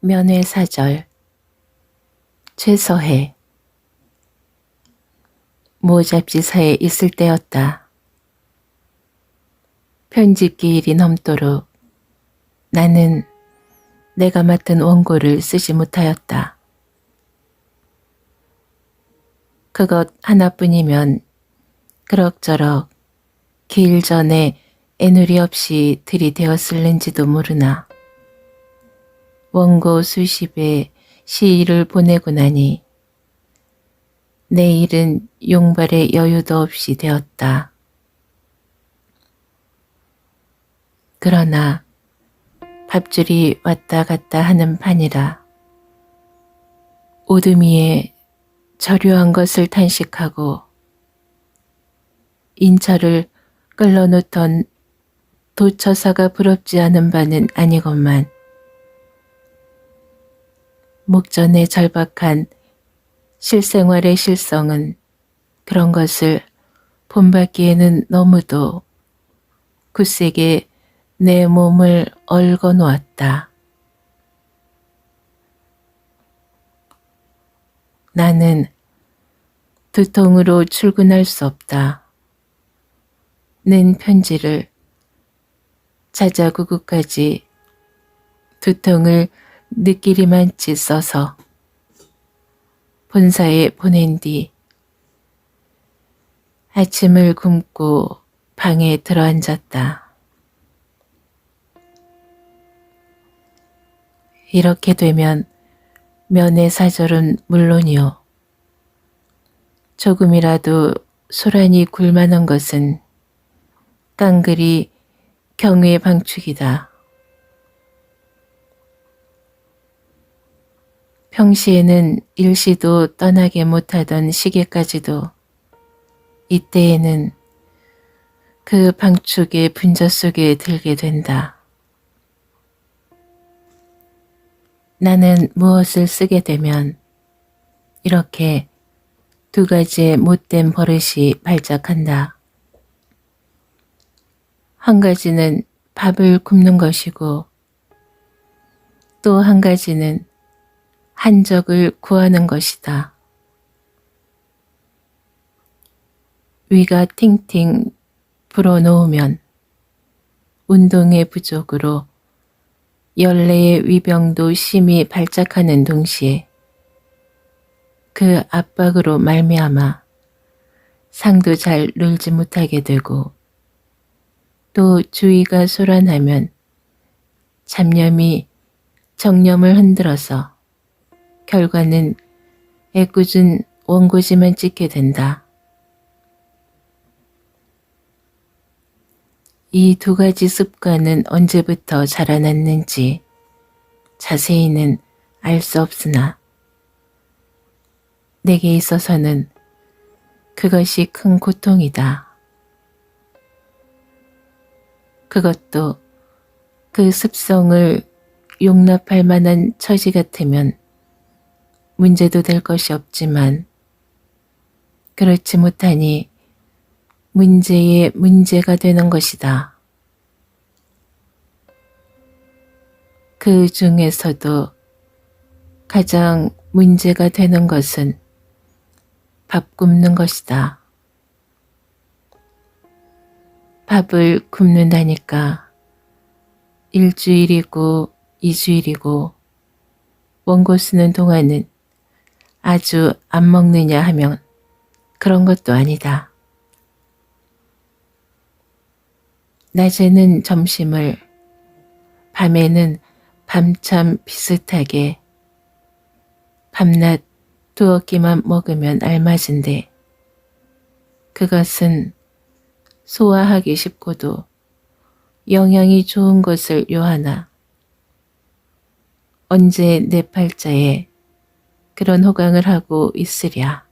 면회사절 최서해. 모 잡지사에 있을 때였다. 편집기일이 넘도록 나는 내가 맡은 원고를 쓰지 못하였다. 그것 하나뿐이면 그럭저럭 기일 전에 애누리 없이 들이대었을는지도 모르나 원고 수십에 시일을 보내고 나니 내 일은 용발의 여유도 없이 되었다. 그러나 밥줄이 왔다 갔다 하는 판이라 오두미에 저류한 것을 탄식하고 인철을 끌러놓던 도처사가 부럽지 않은 바는 아니건만 목전에 절박한 실생활의 실성은 그런 것을 본받기에는 너무도 굳세게 내 몸을 얽어 놓았다. 나는 두통으로 출근할 수 없다. 는 편지를 자자구구까지 두통을 느끼리만치 써서 본사에 보낸 뒤 아침을 굶고 방에 들어앉았다. 이렇게 되면 면회사절은 물론이요. 조금이라도 소란이 굴만한 것은 깡그리 경외 방축이다. 평시에는 일시도 떠나게 못하던 시계까지도 이때에는 그 방축의 분저 속에 들게 된다. 나는 무엇을 쓰게 되면 이렇게 두 가지의 못된 버릇이 발작한다. 한 가지는 밥을 굶는 것이고 또 한 가지는 한적을 구하는 것이다. 위가 팅팅 불어놓으면 운동의 부족으로 연례의 위병도 심히 발작하는 동시에 그 압박으로 말미암아 상도 잘 놀지 못하게 되고 또 주의가 소란하면 잡념이 정념을 흔들어서 결과는 애꿎은 원고지만 찍게 된다. 이 두 가지 습관은 언제부터 자라났는지 자세히는 알 수 없으나 내게 있어서는 그것이 큰 고통이다. 그것도 그 습성을 용납할 만한 처지 같으면 문제도 될 것이 없지만 그렇지 못하니 문제의 문제가 되는 것이다. 그 중에서도 가장 문제가 되는 것은 밥 굶는 것이다. 밥을 굶는다니까 일주일이고 이주일이고 원고 쓰는 동안은 아주 안 먹느냐 하면 그런 것도 아니다. 낮에는 점심을, 밤에는 밤참 비슷하게 밤낮 두어 끼만 먹으면 알맞은데 그것은 소화하기 쉽고도 영양이 좋은 것을 요하나 언제 내 팔자에 그런 호강을 하고 있으랴.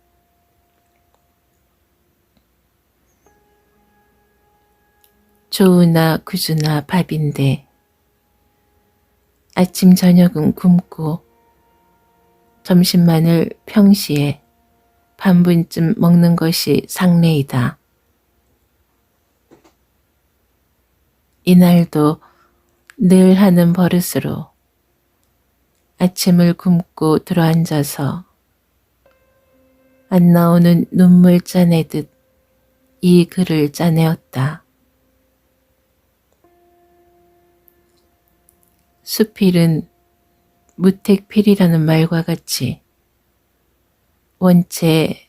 조우나 구주나 밥인데 아침 저녁은 굶고 점심만을 평시에 반분쯤 먹는 것이 상례이다. 이날도 늘 하는 버릇으로 아침을 굶고 들어앉아서 안 나오는 눈물 짜내듯 이 글을 짜내었다. 수필은 무택필이라는 말과 같이 원체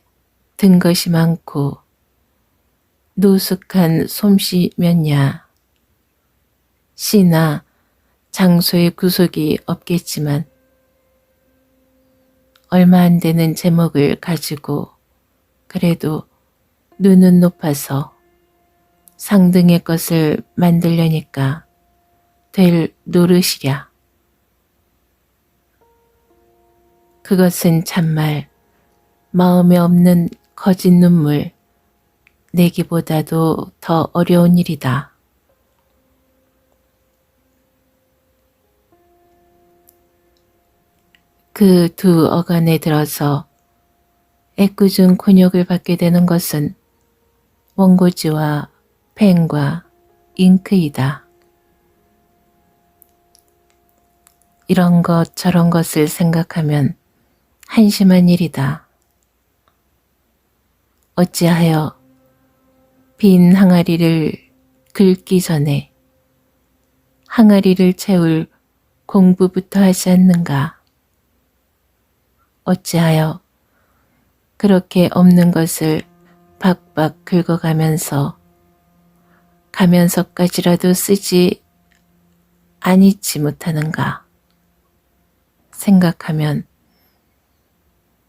든 것이 많고 노숙한 솜씨면야 시나 장소의 구속이 없겠지만 얼마 안 되는 제목을 가지고 그래도 눈은 높아서 상등의 것을 만들려니까 될 노릇이랴. 그것은 참말 마음에 없는 거짓 눈물 내기보다도 더 어려운 일이다. 그 두 어간에 들어서 애꿎은 곤욕을 받게 되는 것은 원고지와 펜과 잉크이다. 이런 것 저런 것을 생각하면 한심한 일이다. 어찌하여 빈 항아리를 긁기 전에 항아리를 채울 공부부터 하지 않는가? 어찌하여 그렇게 없는 것을 박박 긁어가면서 가면서까지라도 쓰지 아니치 못하는가? 생각하면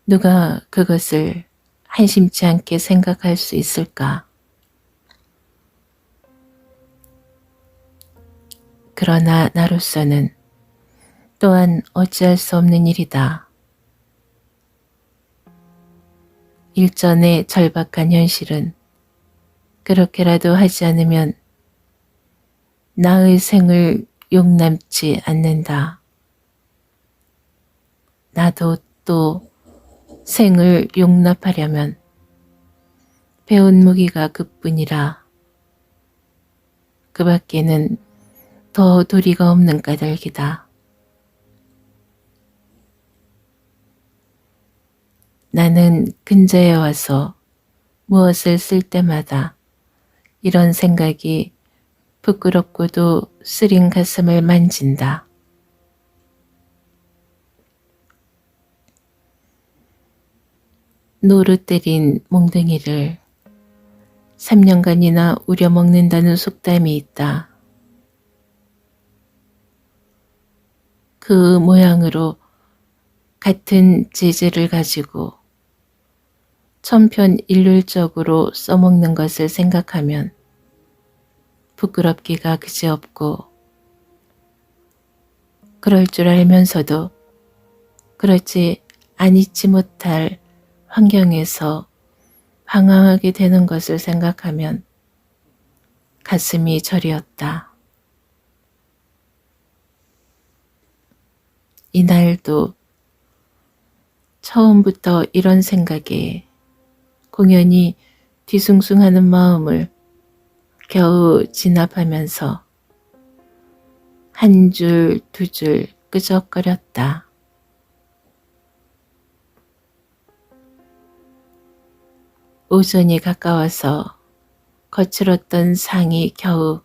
누가 그것을 한심치 않게 생각할 수 있을까? 그러나 나로서는 또한 어찌할 수 없는 일이다. 일전의 절박한 현실은 그렇게라도 하지 않으면 나의 생을 용납지 않는다. 나도 또 생을 용납하려면 배운 무기가 그뿐이라 그 밖에는 더 도리가 없는 까닭이다. 나는 근자에 와서 무엇을 쓸 때마다 이런 생각이 부끄럽고도 쓰린 가슴을 만진다. 노릇들인 몽둥이를 3년간이나 우려먹는다는 속담이 있다. 그 모양으로 같은 재질을 가지고 천편일률적으로 써먹는 것을 생각하면 부끄럽기가 그지없고 그럴 줄 알면서도 그렇지 아니치 못할 환경에서 방황하게 되는 것을 생각하면 가슴이 저리었다. 이날도 처음부터 이런 생각에 공연히 뒤숭숭하는 마음을 겨우 진압하면서 한 줄 두 줄 끄적거렸다. 오전이 가까워서 거칠었던 상이 겨우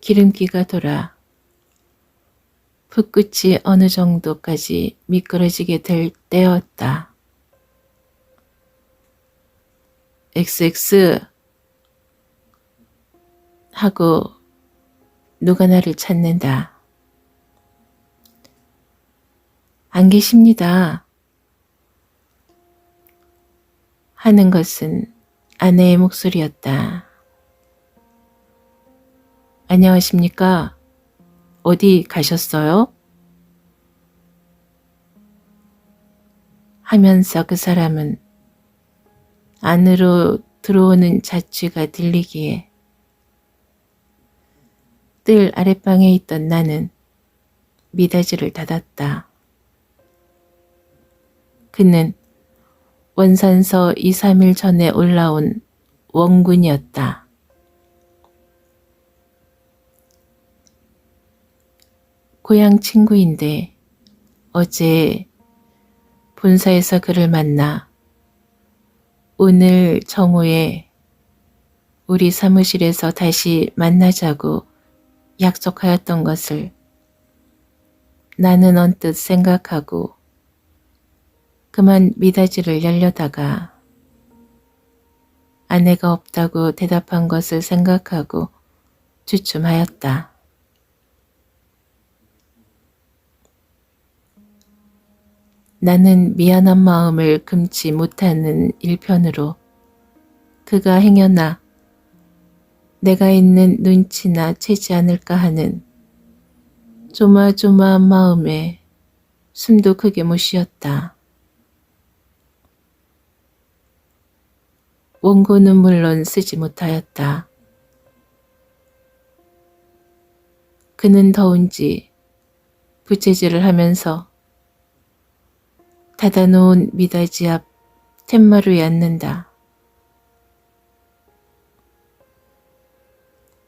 기름기가 돌아 붓끝이 어느 정도까지 미끄러지게 될 때였다. XX 하고 누가 나를 찾는다. 안 계십니다. 하는 것은 아내의 목소리였다. 안녕하십니까? 어디 가셨어요? 하면서 그 사람은 안으로 들어오는 자취가 들리기에 뜰 아랫방에 있던 나는 미닫이를 닫았다. 그는 원산서 2, 3일 전에 올라온 원군이었다. 고향 친구인데 어제 본사에서 그를 만나 오늘 정오에 우리 사무실에서 다시 만나자고 약속하였던 것을 나는 언뜻 생각하고 그만 미닫이를 열려다가 아내가 없다고 대답한 것을 생각하고 주춤하였다. 나는 미안한 마음을 금치 못하는 일편으로 그가 행여나 내가 있는 눈치나 채지 않을까 하는 조마조마한 마음에 숨도 크게 못 쉬었다. 원고는 물론 쓰지 못하였다. 그는 더운지 부채질을 하면서 닫아놓은 미닫이 앞 툇마루에 앉는다.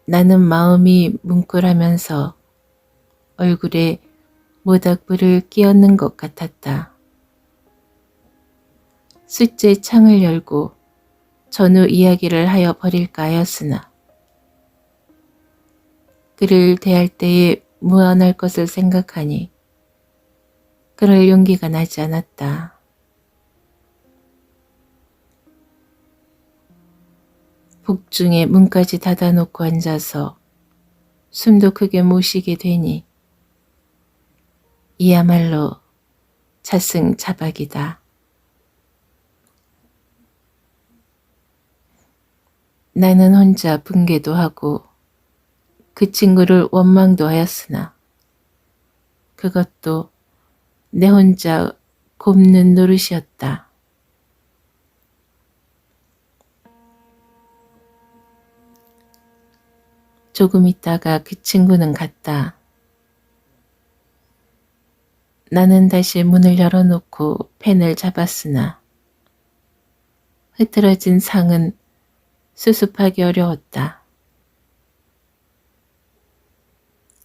나는 마음이 뭉클하면서 얼굴에 모닥불을 끼얹는 것 같았다. 숫째 창을 열고 전후 이야기를 하여 버릴까 하였으나 그를 대할 때에 무안할 것을 생각하니 그럴 용기가 나지 않았다. 복중에 문까지 닫아놓고 앉아서 숨도 크게 못 쉬게 되니 이야말로 자승자박이다. 나는 혼자 분개도 하고 그 친구를 원망도 하였으나 그것도 내 혼자 곱는 노릇이었다. 조금 있다가 그 친구는 갔다. 나는 다시 문을 열어놓고 펜을 잡았으나 흐트러진 상은 수습하기 어려웠다.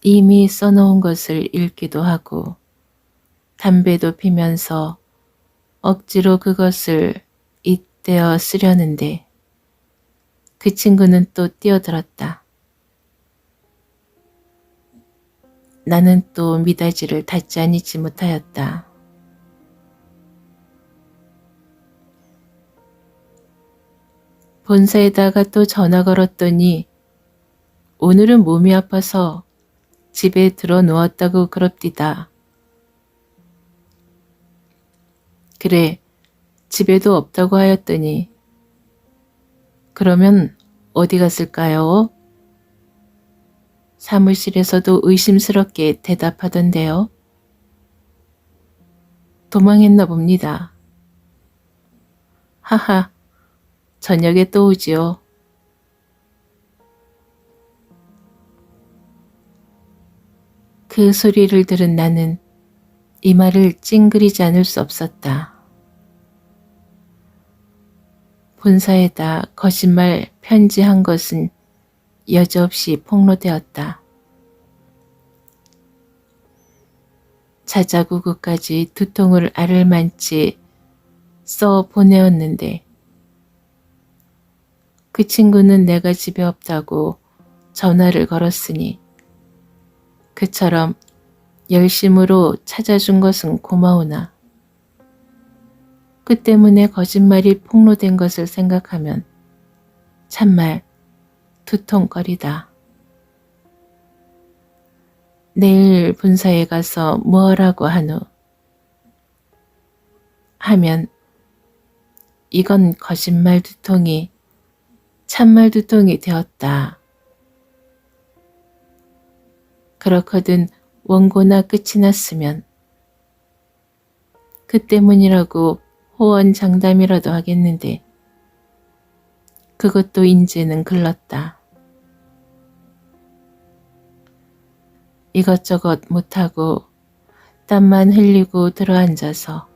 이미 써놓은 것을 읽기도 하고 담배도 피면서 억지로 그것을 잇대어 쓰려는데 그 친구는 또 뛰어들었다. 나는 또 미닫이를 닫지 않지 못하였다. 본사에다가 또 전화 걸었더니 오늘은 몸이 아파서 집에 들어 누웠다고 그럽디다. 그래, 집에도 없다고 하였더니 그러면 어디 갔을까요? 사무실에서도 의심스럽게 대답하던데요. 도망했나 봅니다. 하하, 저녁에 또 오지요. 그 소리를 들은 나는 이 말을 찡그리지 않을 수 없었다. 본사에다 거짓말 편지한 것은 여지없이 폭로되었다. 자자구구까지 두 통을 알을만치 써 보내었는데 그 친구는 내가 집에 없다고 전화를 걸었으니 그처럼 열심으로 찾아준 것은 고마우나 그 때문에 거짓말이 폭로된 것을 생각하면 참말 두통거리다. 내일 본사에 가서 뭐라고 하노? 하면 이건 거짓말 두통이 참말 두통이 되었다. 그렇거든 원고나 끝이 났으면 그 때문이라고 호언장담이라도 하겠는데 그것도 인제는 글렀다. 이것저것 못하고 땀만 흘리고 들어앉아서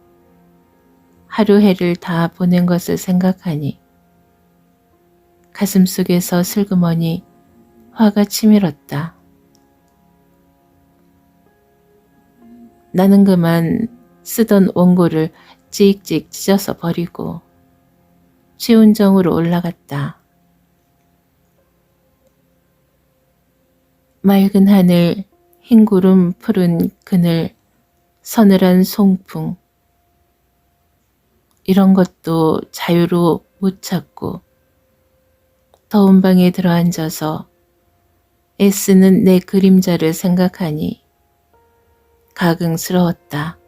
하루 해를 다 보낸 것을 생각하니 가슴속에서 슬그머니 화가 치밀었다. 나는 그만 쓰던 원고를 찍찍 찢어서 버리고 취운정으로 올라갔다. 맑은 하늘, 흰 구름, 푸른 그늘, 서늘한 송풍. 이런 것도 자유로 못 찾고 더운 방에 들어앉아서 애쓰는 내 그림자를 생각하니 가긍스러웠다.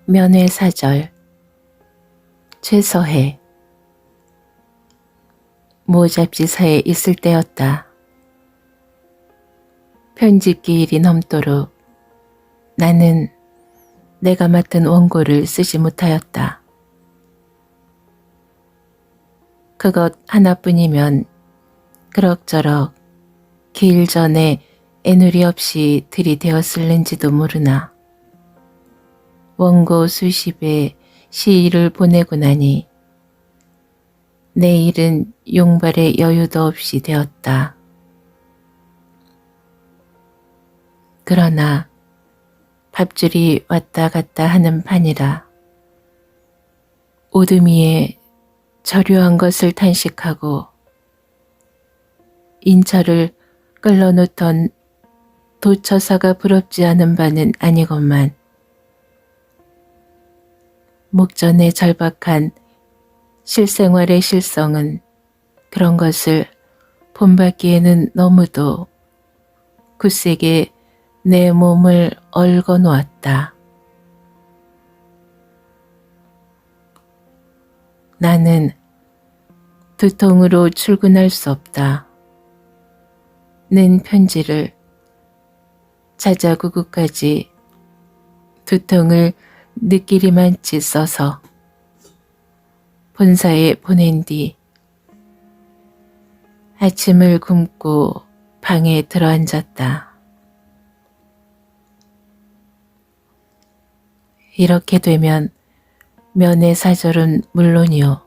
면회사절 최서해 모 잡지사에 있을 때였다. 편집기일이 넘도록 나는 내가 맡은 원고를 쓰지 못하였다. 그것 하나뿐이면 그럭저럭 기일 전에 애누리 없이 들이대었을는지도 모르나 원고 수십에 시일을 보내고 나니 내 일은 용발의 여유도 없이 되었다. 그러나 밥줄이 왔다 갔다 하는 판이라 오두미에 저류한 것을 탄식하고 인철을 끌러놓던 도처사가 부럽지 않은 바는 아니건만 목전에 절박한 실생활의 실성은 그런 것을 본받기에는 너무도 굳세게 내 몸을 얽어 놓았다. 나는 두통으로 출근할 수 없다. 는 편지를 자자구구까지 두통을 느끼리만치 써서 본사에 보낸 뒤 아침을 굶고 방에 들어앉았다. 이렇게 되면 면회사절은 물론이요.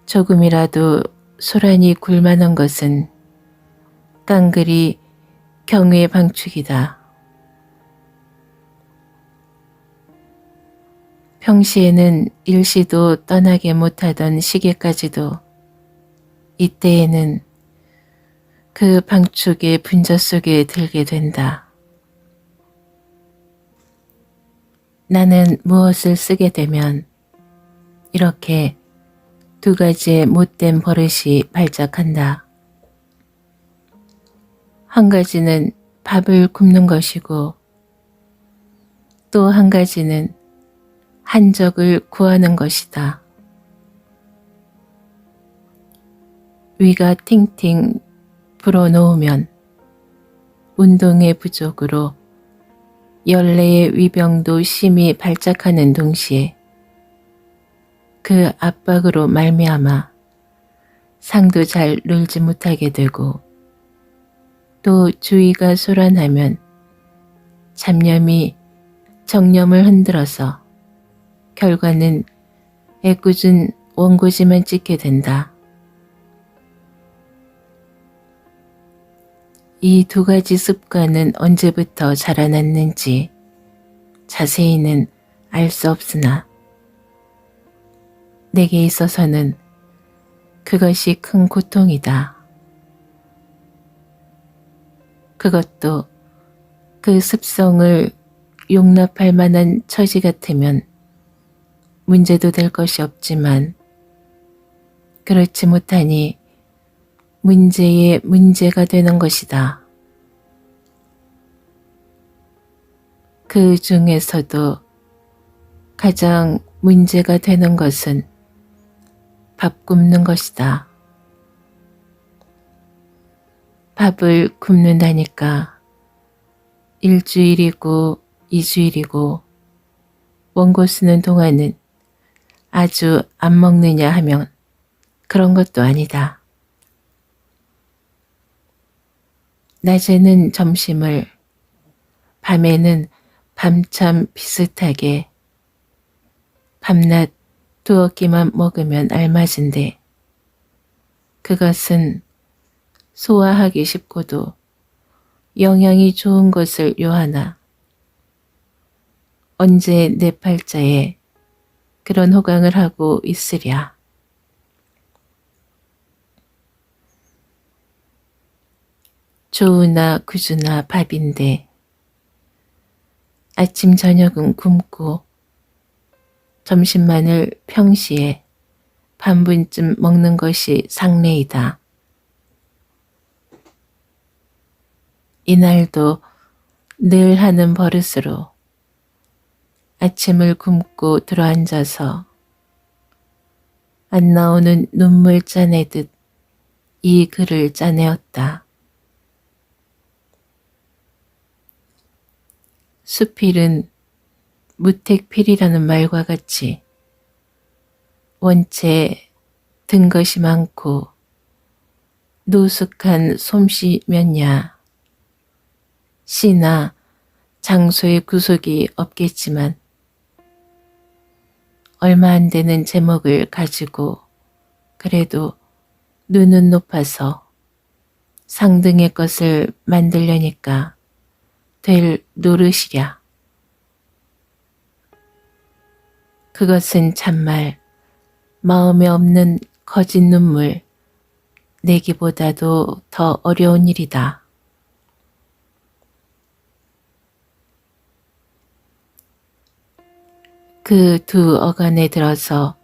조금이라도 소란이 굴만한 것은 깡그리 경외 방축이다. 평시에는 일시도 떠나게 못하던 시기까지도 이때에는 그 방축의 분저 속에 들게 된다. 나는 무엇을 쓰게 되면 이렇게 두 가지의 못된 버릇이 발작한다. 한 가지는 밥을 굶는 것이고 또 한 가지는 한적을 구하는 것이다. 위가 팅팅 불어놓으면 운동의 부족으로 연례의 위병도 심히 발작하는 동시에 그 압박으로 말미암아 상도 잘 놀지 못하게 되고 또 주의가 소란하면 잡념이 정념을 흔들어서 결과는 애꿎은 원고지만 찍게 된다. 이 두 가지 습관은 언제부터 자라났는지 자세히는 알 수 없으나 내게 있어서는 그것이 큰 고통이다. 그것도 그 습성을 용납할 만한 처지 같으면 문제도 될 것이 없지만 그렇지 못하니 문제의 문제가 되는 것이다. 그 중에서도 가장 문제가 되는 것은 밥 굶는 것이다. 밥을 굶는다니까 일주일이고 이주일이고 원고 쓰는 동안은 아주 안 먹느냐 하면 그런 것도 아니다. 낮에는 점심을, 밤에는 밤참 비슷하게 밤낮 두어 끼만 먹으면 알맞은데 그것은 소화하기 쉽고도 영양이 좋은 것을 요하나 언제 내 팔자에 그런 호강을 하고 있으랴. 조우나 구주나 밥인데 아침 저녁은 굶고 점심만을 평시에 반분쯤 먹는 것이 상례이다. 이날도 늘 하는 버릇으로 아침을 굶고 들어앉아서 안 나오는 눈물 짜내듯 이 글을 짜내었다. 수필은 무택필이라는 말과 같이 원체 든 것이 많고 노숙한 솜씨면야 시나 장소의 구속이 없겠지만 얼마 안 되는 제목을 가지고 그래도 눈은 높아서 상등의 것을 만들려니까 될 노릇이랴. 그것은 참말 마음에 없는 거짓 눈물 내기보다도 더 어려운 일이다. 그 두 어간에 들어서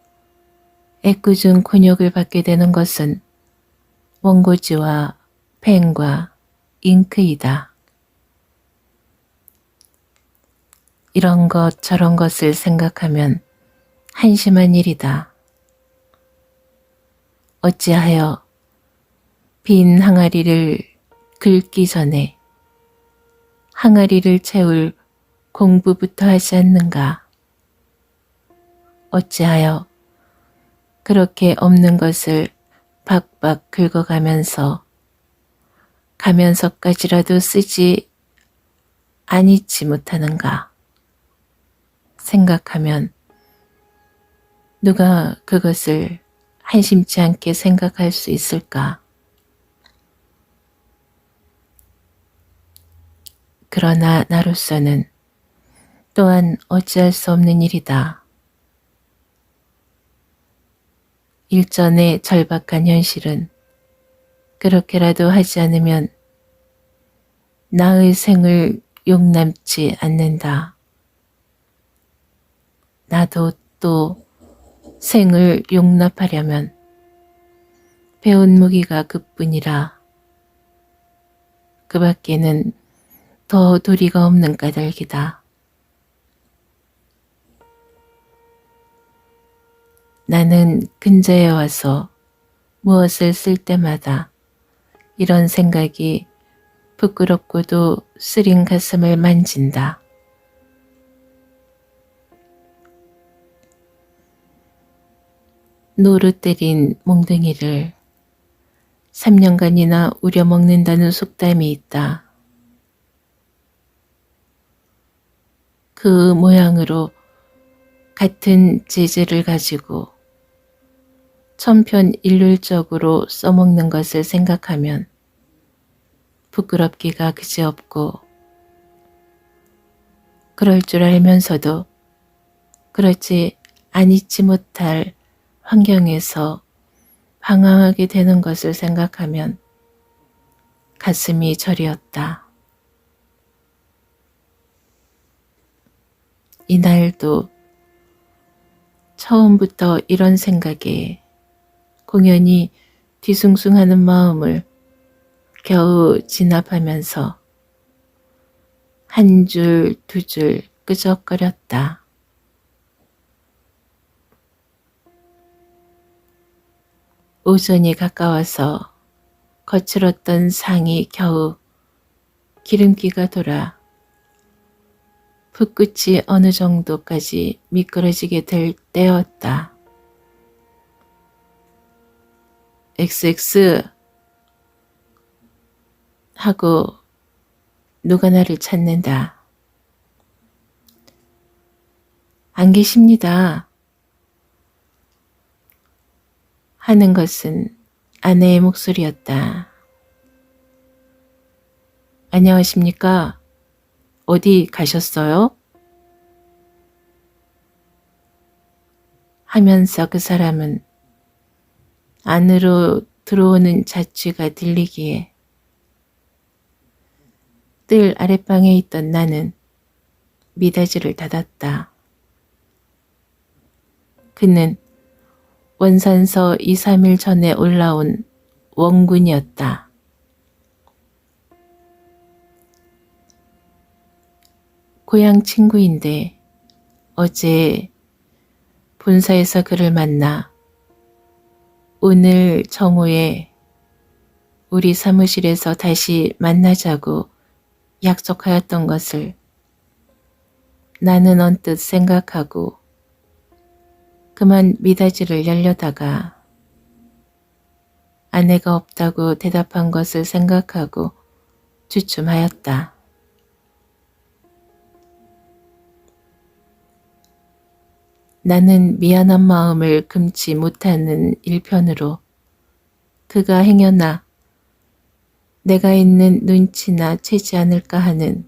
애꿎은 곤욕을 받게 되는 것은 원고지와 펜과 잉크이다. 이런 것 저런 것을 생각하면 한심한 일이다. 어찌하여 빈 항아리를 긁기 전에 항아리를 채울 공부부터 하지 않는가? 어찌하여 그렇게 없는 것을 박박 긁어가면서 가면서까지라도 쓰지 아니치 못하는가? 생각하면 누가 그것을 한심치 않게 생각할 수 있을까? 그러나 나로서는 또한 어찌할 수 없는 일이다. 일전의 절박한 현실은 그렇게라도 하지 않으면 나의 생을 용납지 않는다. 나도 또 생을 용납하려면 배운 무기가 그뿐이라 그 밖에는 더 도리가 없는 까닭이다. 나는 근자에 와서 무엇을 쓸 때마다 이런 생각이 부끄럽고도 쓰린 가슴을 만진다. 노릇 때린 몽둥이를 3년간이나 우려먹는다는 속담이 있다. 그 모양으로 같은 재질을 가지고 천편일률적으로 써먹는 것을 생각하면 부끄럽기가 그지없고 그럴 줄 알면서도 그렇지 아니치 못할 환경에서 방황하게 되는 것을 생각하면 가슴이 저리었다. 이날도 처음부터 이런 생각에 공연히 뒤숭숭하는 마음을 겨우 진압하면서 한 줄 두 줄 끄적거렸다. 오전이 가까워서 거칠었던 상이 겨우 기름기가 돌아 붓끝이 어느 정도까지 미끄러지게 될 때였다. XX 하고 누가 나를 찾는다. 안 계십니다. 하는 것은 아내의 목소리였다. 안녕하십니까? 어디 가셨어요? 하면서 그 사람은 안으로 들어오는 자취가 들리기에 뜰 아랫방에 있던 나는 미닫이를 닫았다. 그는 원산서 2, 3일 전에 올라온 원군이었다. 고향 친구인데 어제 본사에서 그를 만나 오늘 정오에 우리 사무실에서 다시 만나자고 약속하였던 것을 나는 언뜻 생각하고 그만 미닫이를 열려다가 아내가 없다고 대답한 것을 생각하고 주춤하였다. 나는 미안한 마음을 금치 못하는 일편으로 그가 행여나 내가 있는 눈치나 채지 않을까 하는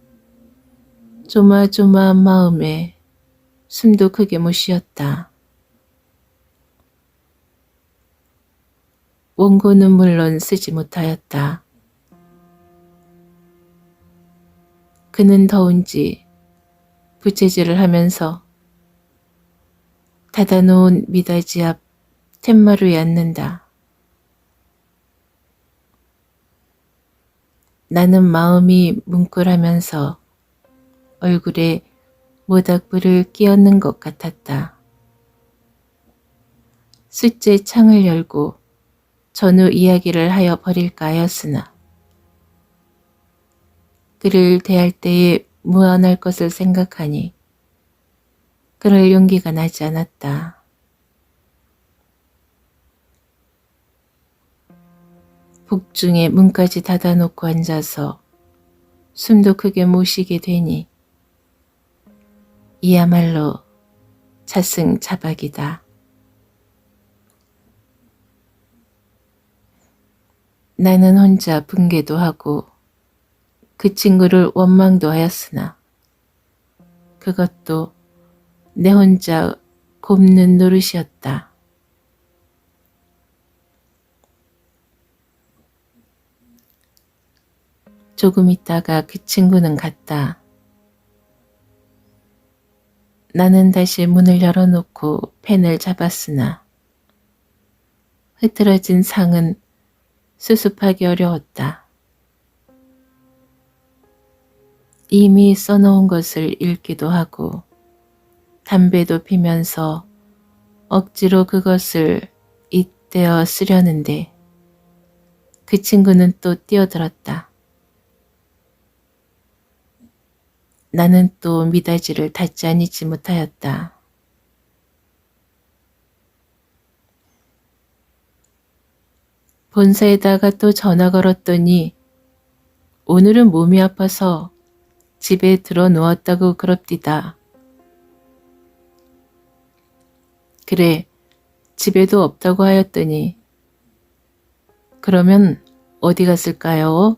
조마조마한 마음에 숨도 크게 못 쉬었다. 원고는 물론 쓰지 못하였다. 그는 더운지 부채질을 하면서 닫아놓은 미닫이 앞 툇마루에 앉는다. 나는 마음이 뭉클하면서 얼굴에 모닥불을 끼얹는 것 같았다. 숫째 창을 열고 전후 이야기를 하여 버릴까 하였으나 그를 대할 때에 무안할 것을 생각하니 그럴 용기가 나지 않았다. 복중에 문까지 닫아놓고 앉아서 숨도 크게 못 쉬게 되니 이야말로 자승자박이다. 나는 혼자 분개도 하고 그 친구를 원망도 하였으나 그것도 내 혼자 곱는 노릇이었다. 조금 있다가 그 친구는 갔다. 나는 다시 문을 열어놓고 펜을 잡았으나 흐트러진 상은 수습하기 어려웠다. 이미 써놓은 것을 읽기도 하고 담배도 피면서 억지로 그것을 잇대어 쓰려는데 그 친구는 또 뛰어들었다. 나는 또 미닫이를 닫지 않지 못하였다. 본사에다가 또 전화 걸었더니 오늘은 몸이 아파서 집에 들어 누웠다고 그럽디다. 그래, 집에도 없다고 하였더니 그러면 어디 갔을까요?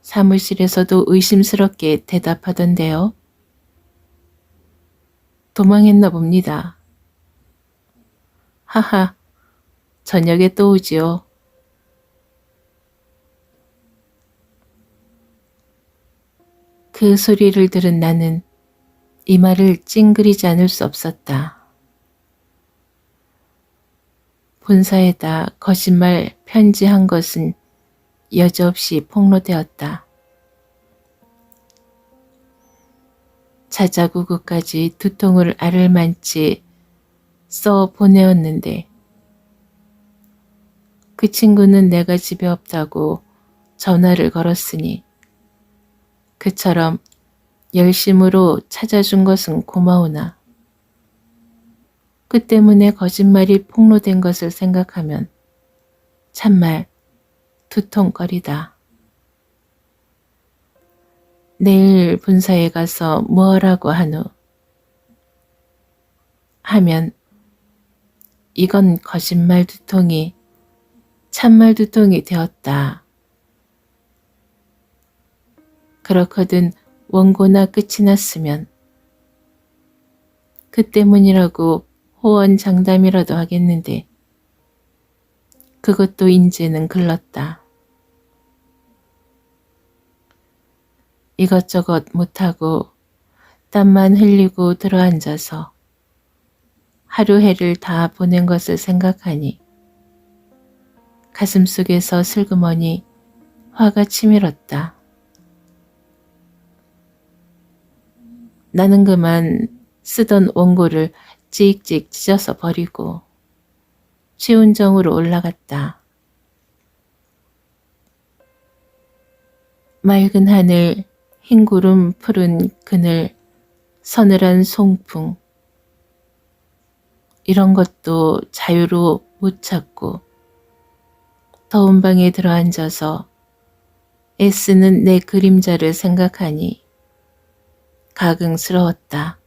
사무실에서도 의심스럽게 대답하던데요. 도망했나 봅니다. 하하, 저녁에 또 오지요. 그 소리를 들은 나는 이 말을 찡그리지 않을 수 없었다. 본사에다 거짓말 편지한 것은 여지없이 폭로되었다. 자자구구까지 두 통을 알을만치 써 보내었는데 그 친구는 내가 집에 없다고 전화를 걸었으니 그처럼 열심으로 찾아준 것은 고마우나 그 때문에 거짓말이 폭로된 것을 생각하면 참말 두통거리다. 내일 본사에 가서 뭐라고 하노? 하면 이건 거짓말 두통이 참말 두통이 되었다. 그렇거든 원고나 끝이 났으면 그 때문이라고 호언장담이라도 하겠는데 그것도 인제는 글렀다. 이것저것 못하고 땀만 흘리고 들어앉아서 하루 해를 다 보낸 것을 생각하니 가슴속에서 슬그머니 화가 치밀었다. 나는 그만 쓰던 원고를 찍찍 찢어서 버리고 최운정으로 올라갔다. 맑은 하늘, 흰 구름, 푸른 그늘, 서늘한 송풍. 이런 것도 자유로 못 찾고 더운 방에 들어앉아서 애쓰는 내 그림자를 생각하니 가긍스러웠다.